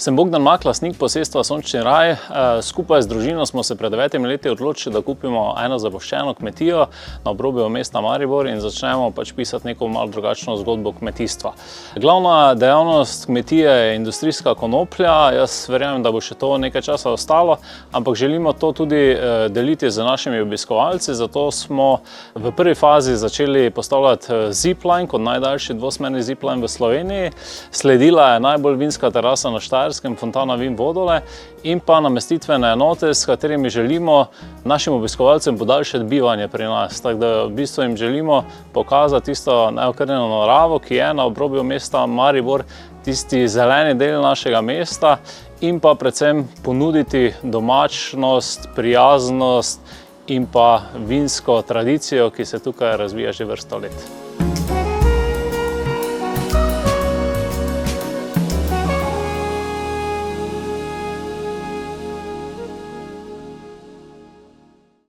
Sem lastnik Posestva Sončni raj. Skupaj z družino smo se pred 9 leti odločili, da kupimo eno zapuščeno kmetijo na obrobju mesta Maribor in začnemo pisati neko malo drugačno zgodbo kmetijstva. Glavna dejavnost kmetije je industrijska konoplja. Jaz verjamem, da bo še to nekaj časa ostalo, ampak želimo to tudi deliti z našimi obiskovalci, zato smo v prvi fazi začeli postavljati zipline kot najdaljši dvosmerni zipline v Sloveniji. Sledila je najbolj vinska terasa na Štajerskem, fontana vin Vodole in pa namestitvene enote, s katerimi želimo našim obiskovalcem podaljšati bivanje pri nas. Tako da v bistvu jim želimo pokazati tisto neokrnjeno naravo, ki je na obrobju mesta Maribor, tisti zeleni del našega mesta in pa predvsem ponuditi domačnost, prijaznost in pa vinsko tradicijo, ki se tukaj razvija že vrsto let.